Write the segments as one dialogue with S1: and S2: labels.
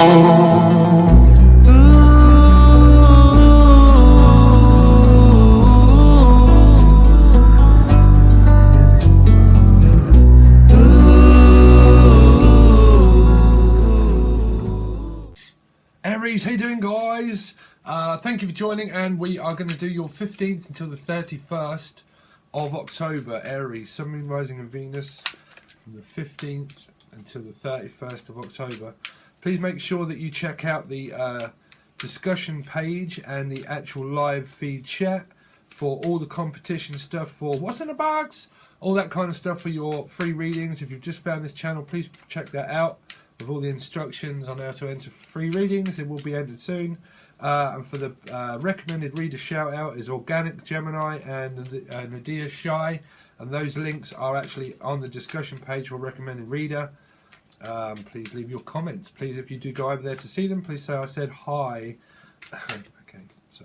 S1: Aries, how you doing, guys? Thank you for joining, and we are going to do your 15th until the 31st of October. Aries, Sun, Moon, Rising and Venus from the 15th until the 31st of October. Please make sure that you check out the discussion page and the actual live feed chat for all the competition stuff, for what's in the box, all that kind of stuff for your free readings. If you've just found this channel, please check that out with all the instructions on how to enter free readings. It will be ended soon. And for the recommended reader shout out is Organic, Gemini and Nadia Shy, and those links are actually on the discussion page for recommended reader. Please leave your comments. Please, if you do go over there to see them, please say I said hi. Okay, so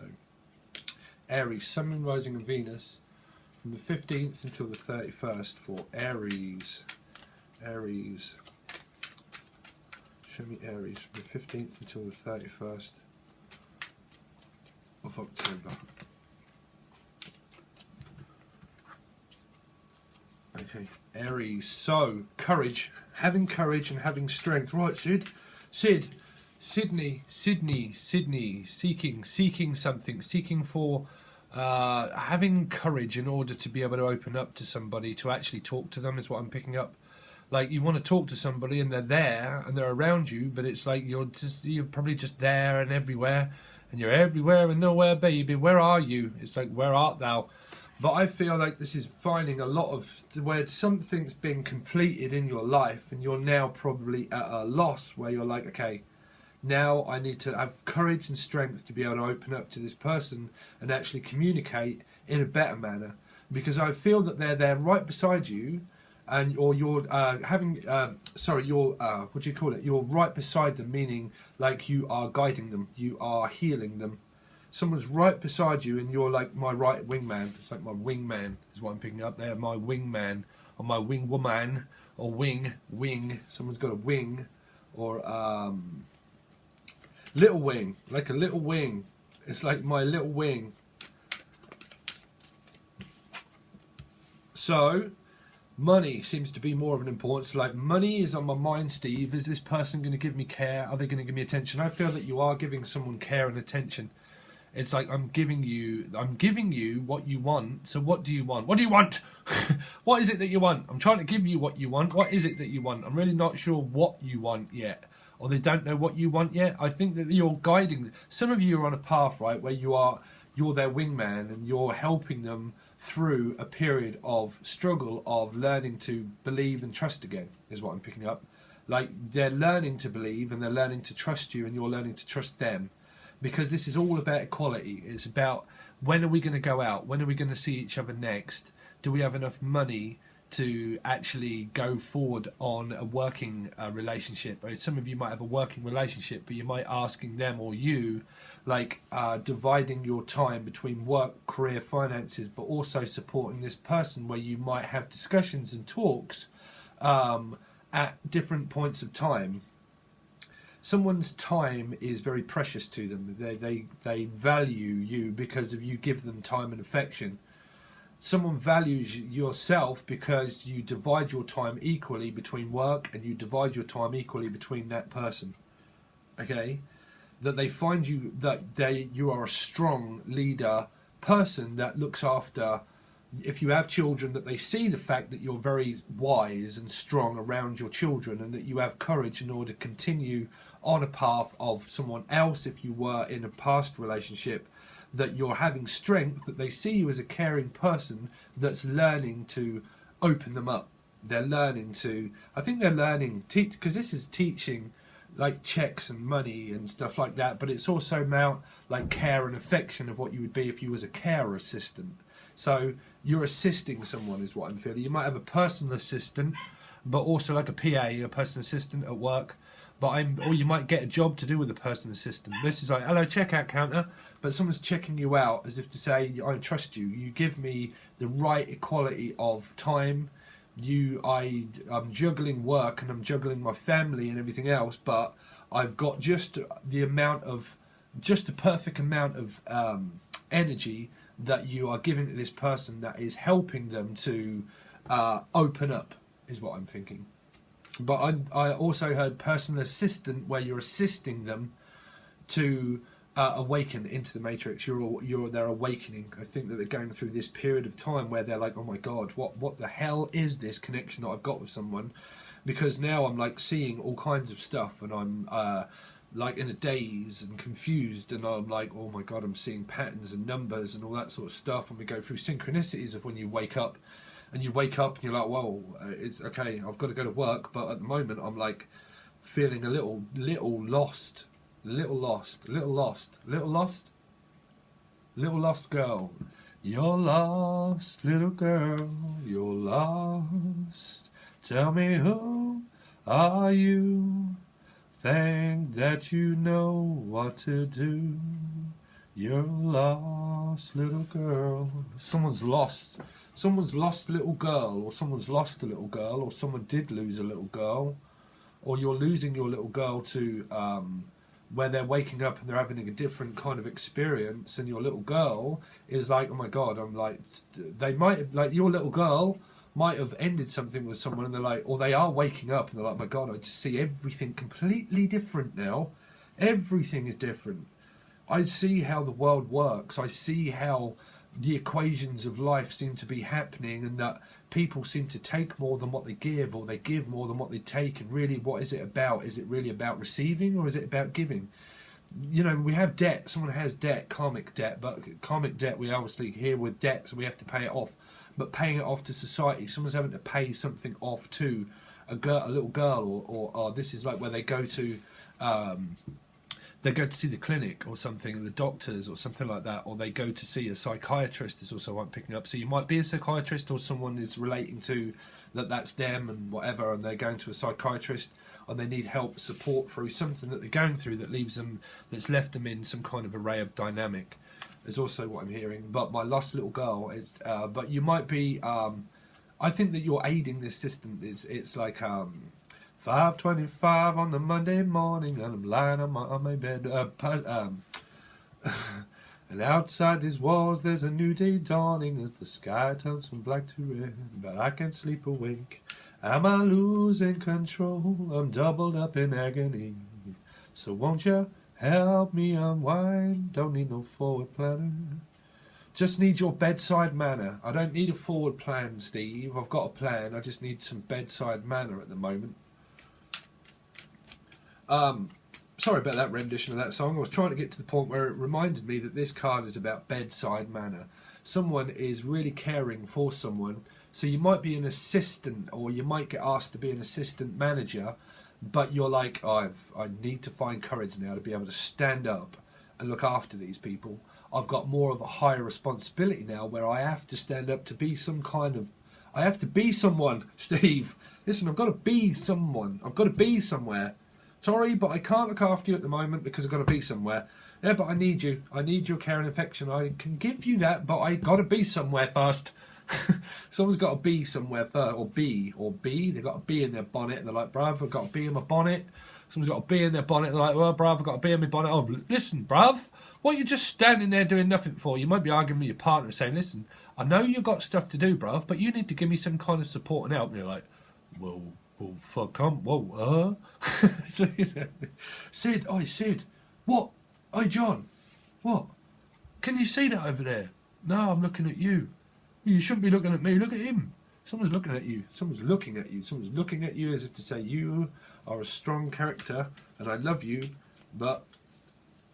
S1: Aries, Sun, Moon, Rising and Venus from the 15th until the 31st for Aries. Aries. Show me Aries from the 15th until the 31st of October. Okay, Aries. So, courage. Having courage and having strength. Right, Sydney, seeking something, seeking for having courage in order to be able to open up to somebody, to actually talk to them is what I'm picking up. Like, you want to talk to somebody and they're there and they're around you, but it's like you're probably just there and everywhere, and you're everywhere and nowhere, baby. Where are you? It's like, where art thou? But I feel like this is finding a lot of where something's been completed in your life and you're now probably at a loss, where you're like, okay, now I need to have courage and strength to be able to open up to this person and actually communicate in a better manner, because I feel that they're there right beside you. And or you're you're what do you call it? You're right beside them, meaning like you are guiding them, you are healing them. Someone's right beside you, and you're like my right wingman. It's like my wingman is what I'm picking up there. My wingman, or my wing woman, or wing. Someone's got a wing, or little wing, like a little wing. It's like my little wing. So money seems to be more of an importance. Like, money is on my mind, Steve. Is this person going to give me care? Are they going to give me attention? I feel that you are giving someone care and attention. It's like I'm giving you what you want. So what do you want? What do you want? What is it that you want? I'm trying to give you what you want. What is it that you want? I'm really not sure what you want yet. Or they don't know what you want yet. I think that you're guiding. Some of you are on a path, right, where you're their wingman and you're helping them through a period of struggle, of learning to believe and trust again, is what I'm picking up. Like, they're learning to believe and they're learning to trust you, and you're learning to trust them, because this is all about equality. It's about, when are we going to go out? When are we going to see each other next? Do we have enough money to actually go forward on a working relationship? Some of you might have a working relationship, but you might asking them or you, like, dividing your time between work, career, finances, but also supporting this person, where you might have discussions and talks at different points of time. Someone's time is very precious to them. They value you because of you give them time and affection. Someone values yourself because you divide your time equally between work, and you divide your time equally between that person. Okay? That they find you, that you are a strong leader person that looks after, if you have children, that they see the fact that you're very wise and strong around your children, and that you have courage in order to continue on a path of someone else. If you were in a past relationship, that you're having strength, that they see you as a caring person that's learning to open them up. They're learning to, I think they're learning, because this is teaching like checks and money and stuff like that, but it's also about like care and affection of what you would be if you was a care assistant. So you're assisting someone is what I'm feeling. You might have a personal assistant, but also like a PA, a personal assistant at work. Or you might get a job to do with a personal assistant. This is like, hello, checkout counter, but someone's checking you out as if to say, I trust you. You give me the right equality of time. I'm juggling work and I'm juggling my family and everything else, but I've got just the perfect amount of energy that you are giving to this person that is helping them to open up, is what I'm thinking. But I also heard personal assistant, where you're assisting them to awaken into the matrix. They're awakening. I think that they're going through this period of time where they're like, oh my god, what the hell is this connection that I've got with someone? Because now I'm like seeing all kinds of stuff, and I'm like in a daze and confused, and I'm like, oh my god, I'm seeing patterns and numbers and all that sort of stuff. And we go through synchronicities of when you wake up. And you wake up and you're like, whoa, it's okay, I've got to go to work. But at the moment, I'm like feeling a little lost girl. You're lost, little girl, you're lost. Tell me, who are you? Think that you know what to do. You're lost, little girl. Someone's lost a little girl, or someone's lost a little girl, or someone did lose a little girl, or you're losing your little girl to where they're waking up and they're having a different kind of experience, and your little girl is like, oh my god, I'm like, they might have, like, your little girl might have ended something with someone, and they're like, or they are waking up and they're like, my god, I just see everything completely different now. Everything is different. I see how the world works. I see how the equations of life seem to be happening, and that people seem to take more than what they give, or they give more than what they take. And really, what is it about? Is it really about receiving, or is it about giving? You know, we have debt. Someone has debt, karmic debt, but karmic debt, we obviously here with debt, so we have to pay it off. But paying it off to society, someone's having to pay something off to a little girl, or this is like where they go to see the clinic or something, the doctors or something like that, or they go to see a psychiatrist, is also what I'm picking up. So you might be a psychiatrist, or someone is relating to that's them and whatever, and they're going to a psychiatrist, and they need help, support through something that they're going through that's left them in some kind of array of dynamic, is also what I'm hearing. But my lost little girl is, but you might be, I think that you're aiding this system. It's like, 5:25 on the Monday morning, and I'm lying on my bed. And outside these walls, there's a new day dawning as the sky turns from black to red. But I can't sleep awake. Am I losing control? I'm doubled up in agony. So won't you help me unwind? Don't need no forward planner. Just need your bedside manner. I don't need a forward plan, Steve. I've got a plan. I just need some bedside manner at the moment. Sorry about that rendition of that song. I was trying to get to the point where it reminded me that this card is about bedside manner. Someone is really caring for someone. So you might be an assistant, or you might get asked to be an assistant manager, but you're like, I need to find courage now to be able to stand up and look after these people. I've got more of a higher responsibility now, where I have to stand up to be some kind of... I have to be someone, Steve. Listen, I've got to be someone. I've got to be somewhere. Sorry, but I can't look after you at the moment because I've got to be somewhere. Yeah, but I need you. I need your care and affection. I can give you that, but I got to be somewhere first. Someone's got to be somewhere first, or B. They've got a bee in their bonnet, and they're like, bruv, I've got a bee in my bonnet. Someone's got a bee in their bonnet, and they're like, well, bruv, I've got a bee in my bonnet. Oh, listen, bruv, what are you just standing there doing nothing for? You might be arguing with your partner saying, listen, I know you've got stuff to do, bruv, but you need to give me some kind of support and help. And you're like, well, fuck, so, you know, Sid, what? Hey, John, what? Can you see that over there? No, I'm looking at you. You shouldn't be looking at me, look at him. Someone's looking at you. Someone's looking at you. Someone's looking at you as if to say, you are a strong character and I love you, but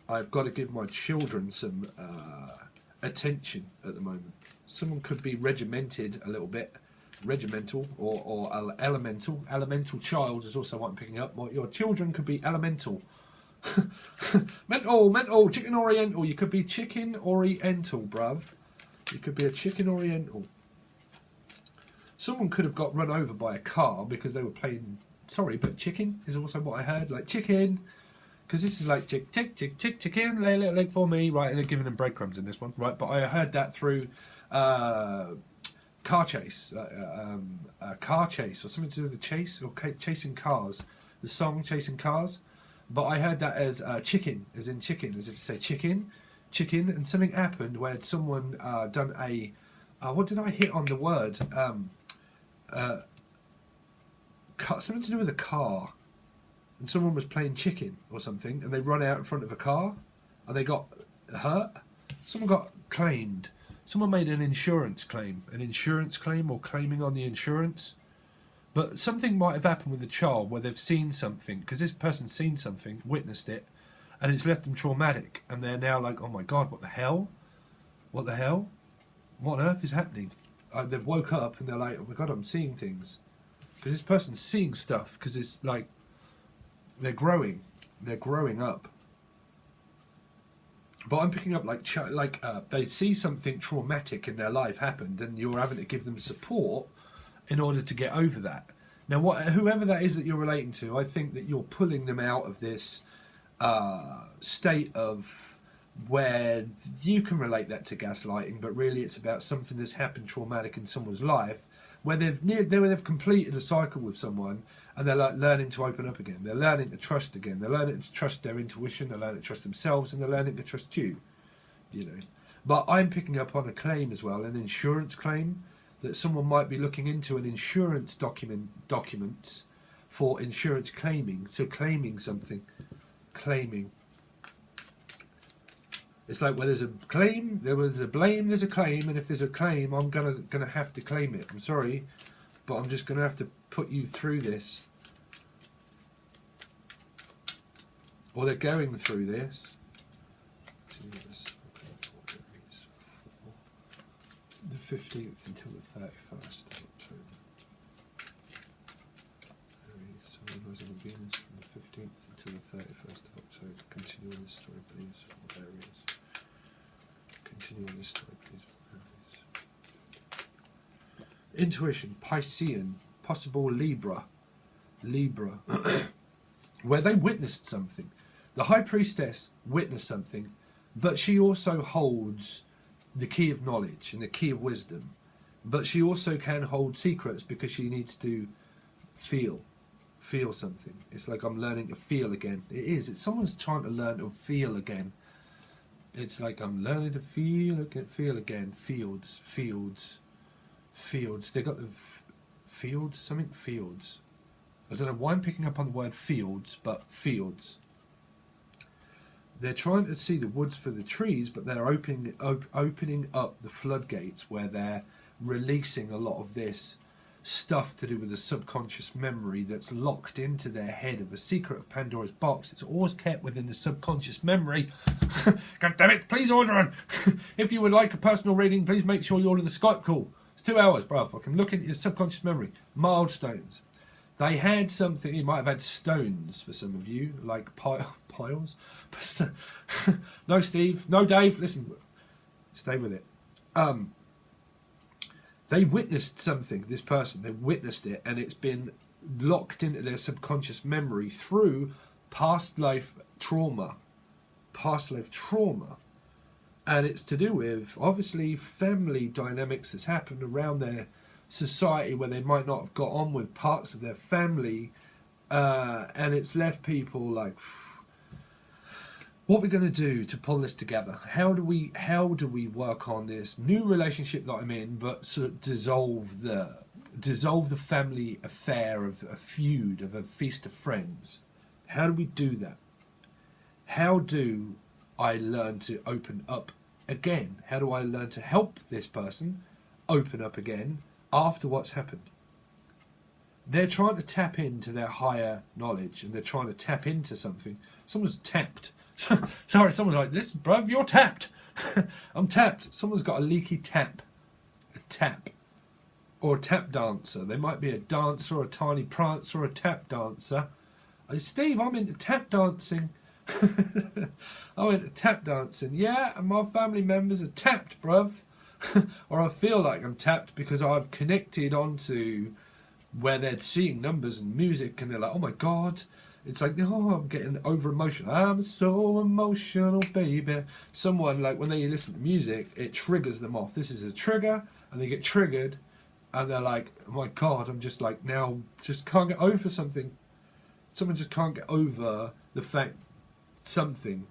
S1: I've got to give my children some attention at the moment. Someone could be regimented a little bit. Regimental or elemental. Elemental child is also what I'm picking up. Your children could be elemental. mental, chicken oriental. You could be chicken oriental, bruv. You could be a chicken oriental. Someone could have got run over by a car because they were playing... Sorry, but chicken is also what I heard. Like, chicken. Because this is like, chicken, lay a little egg for me. Right, and they're giving them breadcrumbs in this one. Right, but I heard that through... car chase, car chase, or something to do with the chase, or chasing cars. The song Chasing Cars, but I heard that as chicken, as in chicken, as if to say chicken, and something happened where someone done a, what did I hit on the word? Something to do with a car, and someone was playing chicken or something, and they run out in front of a car, and they got hurt. Someone got claimed. Someone made an insurance claim, or claiming on the insurance. But something might have happened with the child where they've seen something, because this person's seen something, witnessed it, and it's left them traumatic, and they're now like, oh my God, what the hell? What the hell? What on earth is happening? They've woke up and they're like, oh my God, I'm seeing things. Because this person's seeing stuff, because it's like, they're growing up. But I'm picking up like they see something traumatic in their life happened, and you're having to give them support in order to get over that. Now, whoever that is that you're relating to, I think that you're pulling them out of this state of where you can relate that to gaslighting, but really it's about something that's happened traumatic in someone's life, where they've completed a cycle with someone, and they're like learning to open up again. They're learning to trust again. They're learning to trust their intuition. They're learning to trust themselves, and they're learning to trust you. You know. But I'm picking up on a claim as well, an insurance claim, that someone might be looking into an insurance documents for insurance claiming. So claiming something, claiming. It's like where there's a claim, there's a blame, there's a claim, and if there's a claim, I'm gonna have to claim it. I'm sorry, but I'm just gonna have to put you through this, or they're going through this. The 15th until the 31st of October. Aries, someone who's on Venus from the 15th until the 31st of October. Continue on this story, please, for Aries. Continue on this story, please, for Aries. Intuition, Piscean, possible Libra, where they witnessed something. The High Priestess witnessed something, but she also holds the key of knowledge and the key of wisdom, but she also can hold secrets because she needs to feel something. It's like I'm learning to feel again. It's someone's trying to learn to feel again. It's like I'm learning to feel again. Fields. They got the fields. I don't know why I'm picking up on the word fields, but fields. They're trying to see the woods for the trees, but they're opening up the floodgates where they're releasing a lot of this stuff to do with the subconscious memory that's locked into their head of a secret of Pandora's box. It's always kept within the subconscious memory. God damn it, please order it. If you would like a personal reading, please make sure you order the Skype call. It's 2 hours, bruv. I can look into your subconscious memory. Milestones. They had something, you might have had stones for some of you, like piles. No, Steve. No, Dave. Listen, stay with it. They witnessed something, this person. They witnessed it, and it's been locked into their subconscious memory through past life trauma. And it's to do with, obviously, family dynamics that's happened around their society where they might not have got on with parts of their family, and it's left people like, what are we going to do to pull this together? How do we work on this new relationship that I'm in, but sort of dissolve the family affair of a feud, of a feast of friends? How do we do that? How do I learn to open up again? How do I learn to help this person open up again after what's happened? They're trying to tap into their higher knowledge, and they're trying to tap into something. Someone's tapped. Sorry, someone's like, listen, bruv, you're tapped. I'm tapped. Someone's got a leaky tap. A tap. Or a tap dancer. They might be a dancer, or a tiny prancer, or a tap dancer. Hey, Steve, I'm into tap dancing. I went to tap dancing. Yeah, and my family members are tapped, bruv. Or I feel like I'm tapped because I've connected onto where they're seeing numbers and music, and they're like, oh my God. It's like, oh, I'm getting over emotional. I'm so emotional, baby. Someone, like, when they listen to music, it triggers them off. This is a trigger, and they get triggered, and they're like, oh my God, I'm just like, now, just can't get over something. Someone just can't get over the fact something.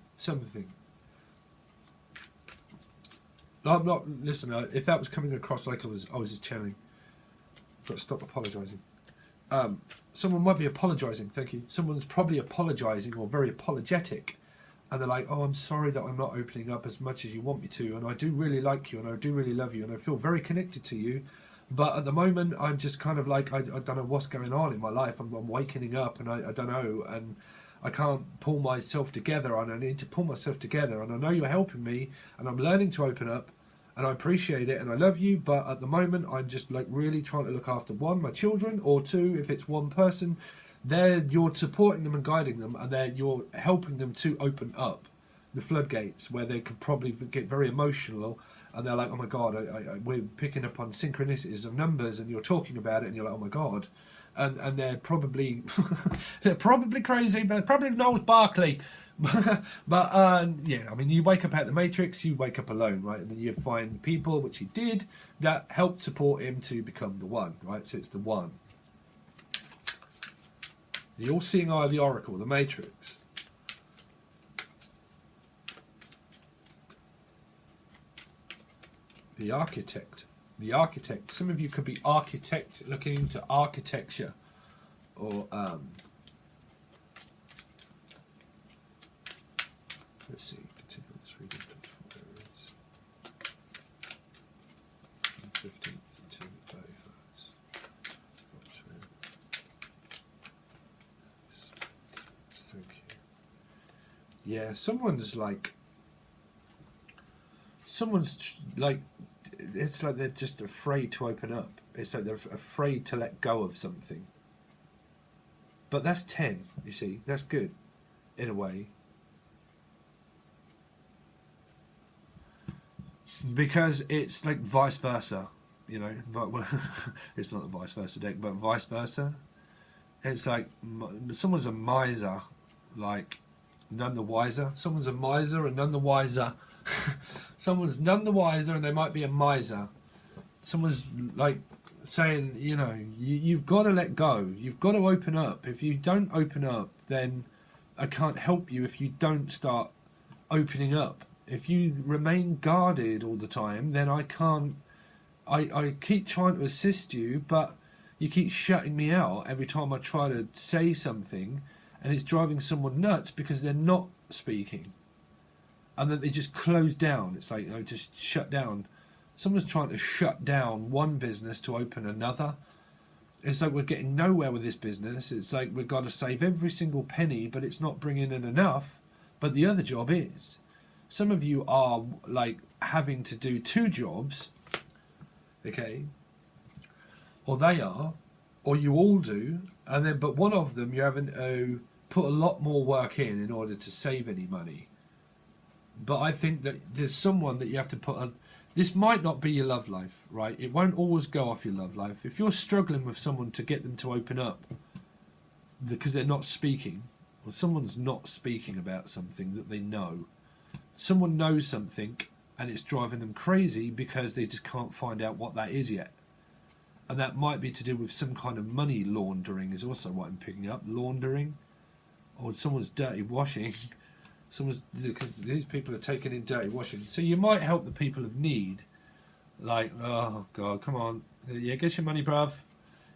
S1: I'm not, listen, if that was coming across like I was just channeling, I've got to stop apologising. Someone might be apologising, thank you. Someone's probably apologising or very apologetic, and they're like, oh, I'm sorry that I'm not opening up as much as you want me to, and I do really like you, and I do really love you, and I feel very connected to you, but at the moment I'm just kind of like, I don't know what's going on in my life. I'm waking up, and I don't know, and I can't pull myself together, and I need to pull myself together, and I know you're helping me, and I'm learning to open up, and I appreciate it, and I love you, but at the moment I'm just like really trying to look after, one, my children, or two, if it's one person, you're supporting them and guiding them, and you're helping them to open up the floodgates where they could probably get very emotional, and they're like, oh my God, we're picking up on synchronicities of numbers, and you're talking about it, and you're like, oh my God. And they're probably they're probably crazy, but probably knows Barkley. But yeah, I mean, you wake up out the Matrix, you wake up alone, right? And then you find people, which he did, that helped support him to become the one, right? So it's the one. The all-seeing eye of the Oracle, the Matrix. The architect. The architect. Some of you could be architect, looking into architecture, or let's see. Continue this reading. 15th to 31st. Thank you. Yeah, someone's like, it's like they're just afraid to open up. It's like they're afraid to let go of something. But that's 10, you see. That's good, in a way. Because it's like vice versa, you know. Well, it's not the vice versa deck, but vice versa. It's like someone's a miser, like none the wiser. Someone's a miser and none the wiser. Someone's none the wiser, and they might be a miser. Someone's like saying, you know, you've got to let go. You've got to open up. If you don't open up, then I can't help you if you don't start opening up. If you remain guarded all the time, then I can't. I keep trying to assist you, but you keep shutting me out every time I try to say something, and it's driving someone nuts because they're not speaking. And then they just close down. It's like, oh, just shut down. Someone's trying to shut down one business to open another. It's like we're getting nowhere with this business. It's like we've got to save every single penny, but it's not bringing in enough. But the other job is. Some of you are like having to do 2 jobs, okay? Or they are, or you all do, and then but one of them you haven't put a lot more work in order to save any money. But I think that there's someone that you have to put on. This might not be your love life, right? It won't always go off your love life. If you're struggling with someone to get them to open up because they're not speaking, or someone's not speaking about something that they know, someone knows something and it's driving them crazy because they just can't find out what that is yet. And that might be to do with some kind of money laundering is also what I'm picking up. Laundering, or someone's dirty washing. Because these people are taking in dirty washing. So you might help the people of need. Like, oh God, come on. Yeah, get your money, bruv.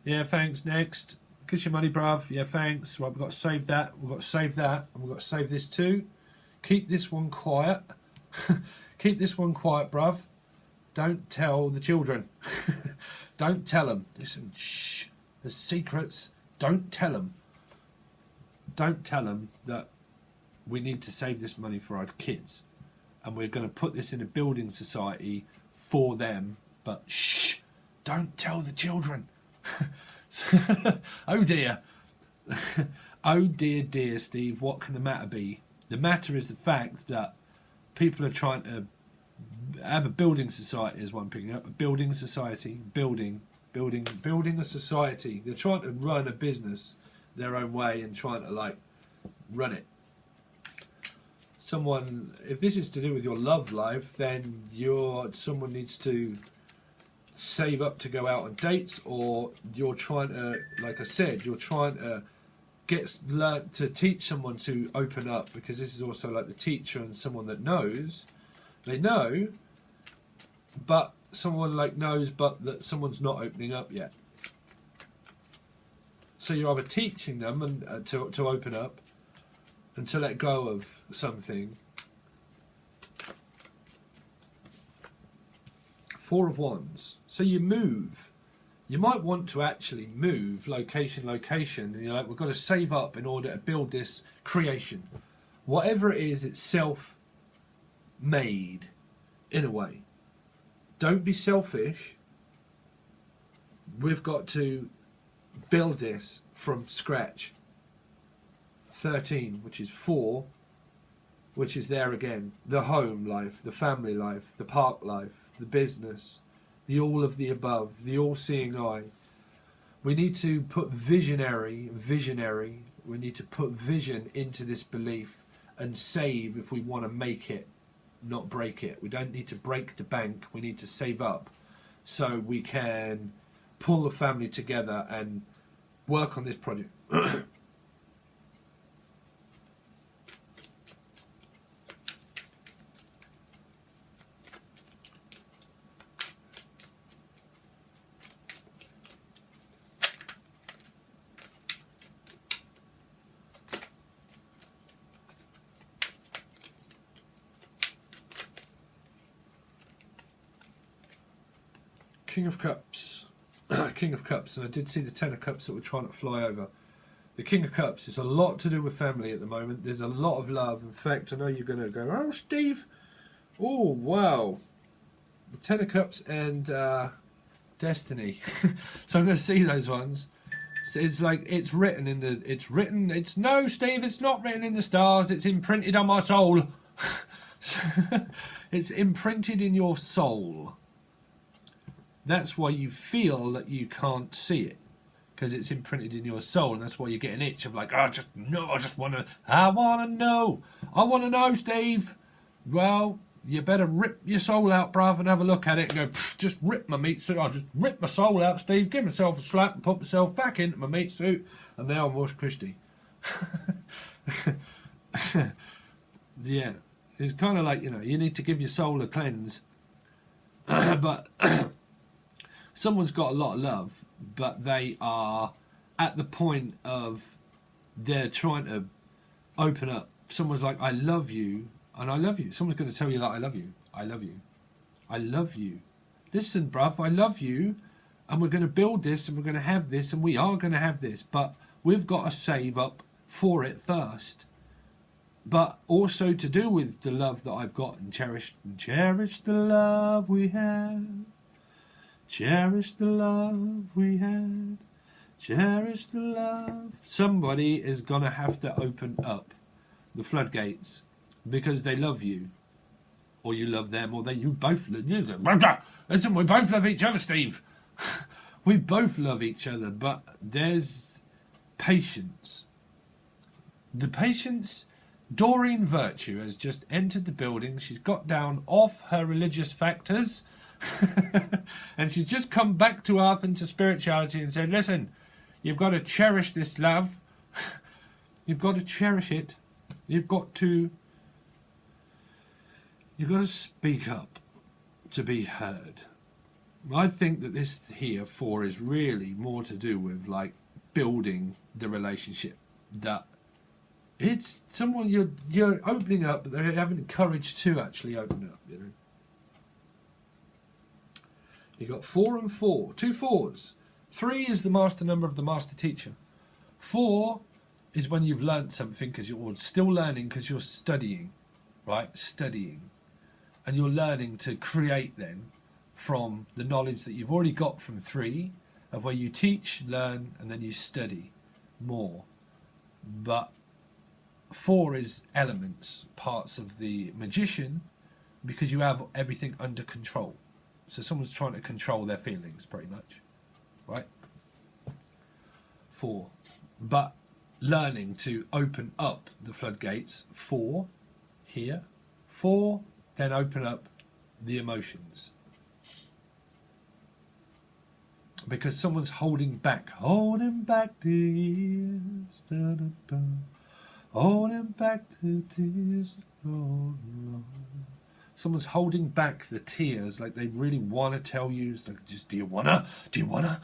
S1: Yeah, thanks, next. Get your money, bruv. Yeah, thanks. Right, we've got to save that. We've got to save that. And we've got to save this too. Keep this one quiet. Keep this one quiet, bruv. Don't tell the children. Don't tell them. Listen, shh. The secrets. Don't tell them. Don't tell them that we need to save this money for our kids. And we're going to put this in a building society for them. But shh. Don't tell the children. Oh dear. Oh dear, dear Steve. What can the matter be? The matter is the fact that people are trying to have a building society, is what I'm picking up. A building society, building a society. They're trying to run a business their own way and trying to like run it. Someone, if this is to do with your love life, then someone needs to save up to go out on dates, or you're trying to, like I said, you're trying to gets learnt to teach someone to open up, because this is also like the teacher and someone that knows. They know, but someone like knows, but that someone's not opening up yet. So you're either teaching them and to open up and to let go of something. Four of Wands. So you move. You might want to actually move location, and you're like, we've got to save up in order to build this creation. Whatever it is, it's self-made in a way. Don't be selfish. We've got to build this from scratch. 13, which is 4, which is there again. The home life, the family life, the park life, the business, the all of the above, the all-seeing eye. We need to put visionary, we need to put vision into this belief and save if we want to make it, not break it. We don't need to break the bank, we need to save up so we can pull the family together and work on this project. King of Cups. King of Cups, and I did see the Ten of Cups that were trying to fly over. The King of Cups is a lot to do with family at the moment. There's a lot of love. In fact, I know you're going to go, oh, Steve. Oh, wow. The Ten of Cups and Destiny. So I'm going to see those ones. So it's like, it's written in the, it's no, Steve, it's not written in the stars. It's imprinted on my soul. It's imprinted in your soul. That's why you feel that you can't see it, because it's imprinted in your soul, and that's why you get an itch of like, oh, I want to know, Steve. Well, you better rip your soul out, bruv, and have a look at it and go, just rip my meat suit. I'll just rip my soul out, Steve, give myself a slap and put myself back into my meat suit, and now I'm Wash Christie. Yeah, it's kind of like, you know, you need to give your soul a cleanse. But someone's got a lot of love, but they are at the point of they're trying to open up. Someone's like, I love you, and I love you. Someone's going to tell you that I love you. I love you. I love you. Listen, bruv, I love you, and we're going to build this, and we're going to have this, and we are going to have this, but we've got to save up for it first. But also to do with the love that I've got, and cherish the love we have. Cherish the love we had. Cherish the love. Somebody is going to have to open up the floodgates because they love you. Or you love them, or you both love you. Listen, we both love each other, Steve. We both love each other, but there's patience. The patience... Doreen Virtue has just entered the building. She's got down off her religious factors and she's just come back to earth and to spirituality and said, listen, you've got to cherish this love. You've got to cherish it. You've got to speak up to be heard. I think that this here 4 is really more to do with like building the relationship, that it's someone you're opening up, but they're having the courage to actually open up, you know. You got 4 and 4, 2 4s. 3 is the master number of the master teacher. 4 is when you've learnt something because you're still learning, because you're studying, right? Studying. And you're learning to create then from the knowledge that you've already got from 3, of where you teach, learn, and then you study more. But 4 is elements, parts of the magician, because you have everything under control. So someone's trying to control their feelings, pretty much, right? 4. But learning to open up the floodgates. 4 here. 4, then open up the emotions. because someone's holding back the years, holding back the tears. Someone's holding back the tears, like they really want to tell you. It's like, just, do you wanna jump?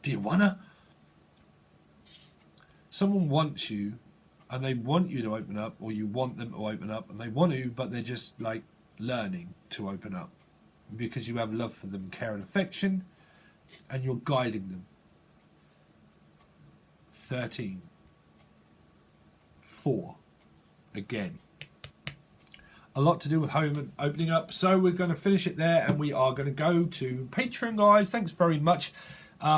S1: Do you wanna? Someone wants you, and they want you to open up, or you want them to open up, and they want to, but they're just like learning to open up because you have love for them, care and affection, and you're guiding them. 13. 4. Again. A lot to do with home and opening up, so we're going to finish it there, and we are going to go to Patreon, guys. Thanks very much.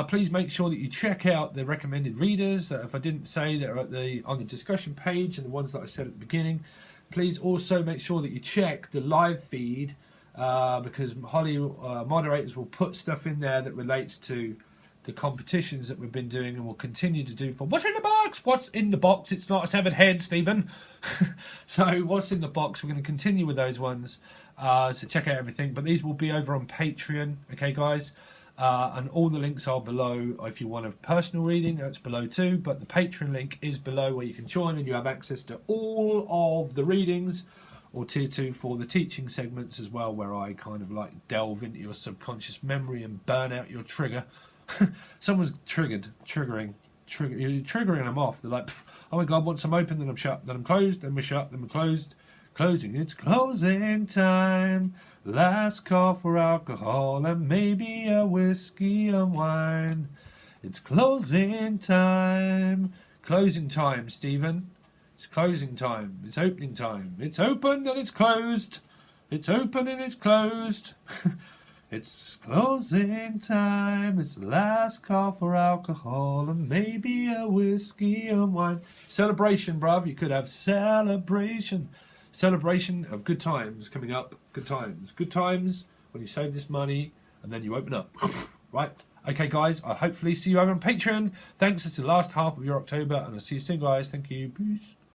S1: Please make sure that you check out the recommended readers that, if I didn't say, that are at on the discussion page, and the ones that I said at the beginning. Please also make sure that you check the live feed, because Holly moderators will put stuff in there that relates to the competitions that we've been doing and will continue to do for What's in the Box? What's in the box? It's not a severed head, Stephen. So what's in the box? We're going to continue with those ones. So check out everything. But these will be over on Patreon. Okay, guys? And all the links are below. If you want a personal reading, that's below too. But the Patreon link is below, where you can join and you have access to all of the readings, or tier 2 for the teaching segments as well, where I kind of like delve into your subconscious memory and burn out your trigger. Someone's triggering them off. They're like, oh my god, once I'm open, then I'm shut, then I'm closed, then we're shut, then we're closed. Closing, it's closing time. Last call for alcohol and maybe a whiskey and wine. It's closing time. Closing time, Stephen. It's closing time. It's opening time. It's open and it's closed. It's open and it's closed. It's closing time. It's the last call for alcohol and maybe a whiskey and wine. Celebration, bruv. You could have celebration. Celebration of good times coming up. Good times. Good times when you save this money and then you open up. Right? Okay, guys. I'll hopefully see you over on Patreon. Thanks. It's the last half of your October, and I'll see you soon, guys. Thank you. Peace.